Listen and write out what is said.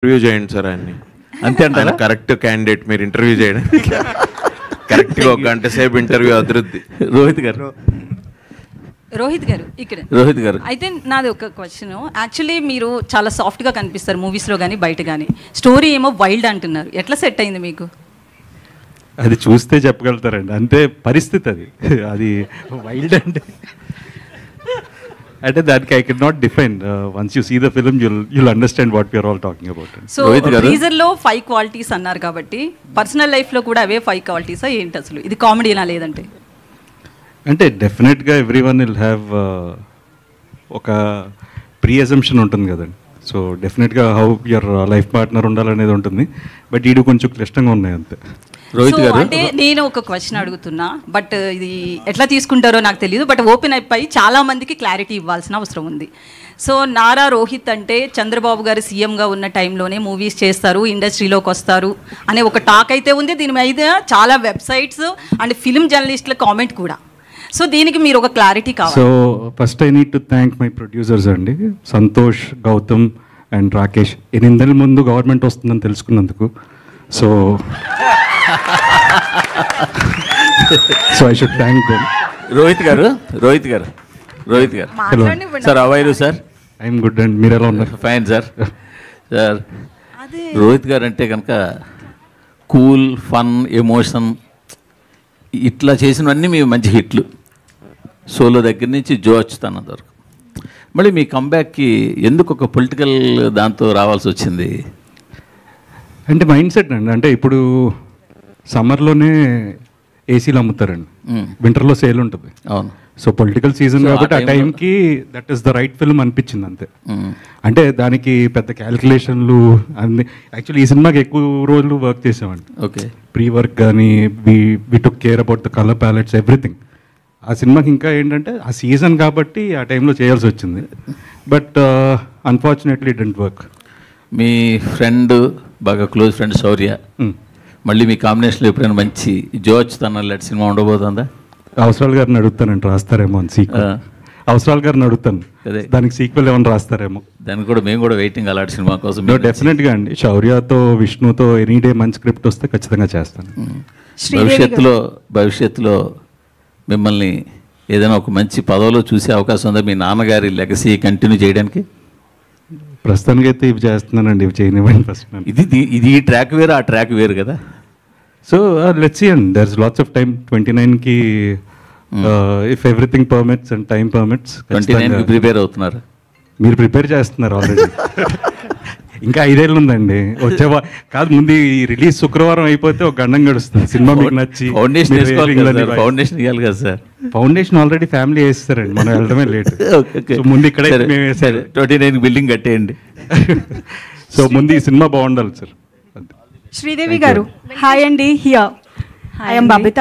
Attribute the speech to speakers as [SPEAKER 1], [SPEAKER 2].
[SPEAKER 1] Interview చేయండి sir ఆయన్ని.
[SPEAKER 2] అంతే అంటారా?
[SPEAKER 1] కరెక్ట్ క్యాండిడేట్ మీరు ఇంటర్వ్యూ చేయడానికి. కరెక్ట్గా ఒక గంట సేపు ఇంటర్వ్యూ అభివృద్ధి.
[SPEAKER 2] రోహిత్ గారు
[SPEAKER 3] ఇక్కడ
[SPEAKER 2] రోహిత్ గారు
[SPEAKER 3] అయితే నాది ఒక క్వశ్చన్. యాక్చువల్లీ మీరు చాలా సాఫ్ట్గా కనిపిస్తారు మూవీస్లో కానీ బయట కానీ, స్టోరీ ఏమో వైల్డ్ అంటున్నారు. ఎట్లా సెట్ అయింది మీకు?
[SPEAKER 4] అది చూస్తే చెప్పగలుగుతారండి, అంతే పరిస్థితి అది. అది వైల్డ్ అంటే దానికి I can not define. Once you see the film you'll understand what we're all talking about.
[SPEAKER 3] So టీజర్లో 5 క్వాలిటీస్ అన్నారు కాబట్టి పర్సనల్ లైఫ్లో కూడా అవే 5 క్వాలిటీసా ఏంటి అసలు? ఇది కామెడీనా లేదంటే?
[SPEAKER 4] అంటే డెఫినెట్గా ఎవ్రీ వన్ విల్ హ్యావ్ ఒక ప్రీ అజంప్షన్ ఉంటుంది కదండి. సో డెఫినెట్గా హౌ యువర్ లైఫ్ పార్ట్నర్ ఉండాలనేది ఉంటుంది. బట్ ఈడు కొంచెం క్లిష్టంగా ఉన్నాయి అంతే.
[SPEAKER 2] రోహిత్ గారు
[SPEAKER 3] అంటే నేను ఒక క్వశ్చన్ అడుగుతున్నా, బట్ ఇది ఎట్లా తీసుకుంటారో నాకు తెలియదు. బట్ ఓపెన్ అయిపోయి చాలా మందికి క్లారిటీ ఇవ్వాల్సిన అవసరం ఉంది. సో నారా రోహిత్ అంటే చంద్రబాబు గారు సీఎంగా ఉన్న టైంలోనే మూవీస్ చేస్తారు, ఇండస్ట్రీలోకి వస్తారు అనే ఒక టాక్ అయితే ఉంది. దీని మీద చాలా వెబ్సైట్స్ అండ్ ఫిల్మ్ జర్నలిస్టుల కామెంట్ కూడా. సో దీనికి మీరు ఒక క్లారిటీ కావాలి.
[SPEAKER 4] So first I need to thank my producers అండి, సంతోష్, గౌతమ్ అండ్ రాకేష్. 8 నెలల ముందు గవర్నమెంట్ వస్తుందని తెలుసుకున్నందుకు. So I should thank them.
[SPEAKER 2] Rohit గారు sir, how are you sir.
[SPEAKER 4] I'm good and మీరు ఎలా ఉన్నారు?
[SPEAKER 2] Fine sir. సార్ రోహిత్ గారు అంటే కనుక కూల్, ఫన్, ఎమోషన్ ఇట్లా చేసినవన్నీ మీ మంచి హిట్లు. సోలో దగ్గర నుంచి జో వచ్చుతానంత వరకు. మళ్ళీ మీ కంబ్యాక్కి ఎందుకు ఒక పొలిటికల్ దాంతో రావాల్సి వచ్చింది?
[SPEAKER 4] అంటే మైండ్ సెట్ అండి. అంటే ఇప్పుడు సమ్మర్లోనే ఏసీలు అమ్ముతారండి, వింటర్లో సేల్ ఉంటుంది.
[SPEAKER 2] అవును.
[SPEAKER 4] సో పొలిటికల్ సీజన్ కాబట్టి ఆ టైంకి that is the right film అనిపించింది అంతే. అంటే దానికి పెద్ద క్యాలిక్యులేషన్లు అన్ని. యాక్చువల్లీ ఈ సినిమాకి ఎక్కువ రోజులు వర్క్ చేసామండి.
[SPEAKER 2] ఓకే.
[SPEAKER 4] ప్రీ వర్క్ కానీ we took care about the colour palettes, everything. ఆ సినిమాకి ఇంకా ఏంటంటే ఆ సీజన్ కాబట్టి ఆ టైంలో చేయాల్సి వచ్చింది. But unfortunately it didn't work.
[SPEAKER 2] Me friend, బాగా క్లోజ్ ఫ్రెండ్ శౌర్య, మళ్ళీ మీ కాంబినేషన్లో ఎప్పుడైనా మంచి జో వచ్చుతాను లాంటి సినిమా ఉండబోతుందా?
[SPEAKER 4] అవసరాలు గారిని అడుగుతానండి, రాస్తారేమో అని సీక్వెల్. అవసరాలు గారిని అడుగుతాను, దానికి సీక్వెల్ ఏమైనా రాస్తారేమో.
[SPEAKER 2] దానికి కూడా మేము కూడా వెయిటింగ్ అలాంటి సినిమా కోసం.
[SPEAKER 4] డెఫినెట్గా అండి, శౌర్యతో, విష్ణుతో ఎనీ డే మంచి స్క్రిప్ట్ వస్తే ఖచ్చితంగా చేస్తాను.
[SPEAKER 2] భవిష్యత్తులో మిమ్మల్ని ఏదైనా ఒక మంచి పదవిలో చూసే అవకాశం ఉందా? మీ నాన్నగారి లెగసీ కంటిన్యూ చేయడానికి?
[SPEAKER 4] ప్రస్తుతానికి అయితే ఇవి చేస్తున్నానండి, ఇవి చేయనివ్వండి ఫస్ట్.
[SPEAKER 2] ఇది ఈ ట్రాక్ వేరు, ఆ ట్రాక్ వేరు కదా.
[SPEAKER 4] So let's see and there is lots of time. 29కి if everything permits and time permits.
[SPEAKER 2] 29కి ప్రిపేర్ అవుతున్నారు?
[SPEAKER 4] మీరు ప్రిపేర్ చేస్తున్నారు ఆల్రెడీ. ఇంకా 5 ఏళ్ళు ఉందండి. వచ్చేవా కాదు, ముందు ఈ రిలీజ్ శుక్రవారం అయిపోతే ఒక గండం గడుస్తుంది. సినిమా మీకు నచ్చి
[SPEAKER 2] ఫౌండేషన్ ఇవ్వాలి కదా సార్.
[SPEAKER 4] ఫౌండేషన్ ఆల్రెడీ ఫ్యామిలీ వేస్తారండి, మనం వెళ్ళడమే లేట్. సో ముందు ఇక్కడ
[SPEAKER 2] 29 బిల్డింగ్ కట్టేయండి.
[SPEAKER 4] సో ముందు ఈ సినిమా బాగుండాలి సార్.
[SPEAKER 5] శ్రీదేవి గారు, హాయ్ అండి. Here I am Babita.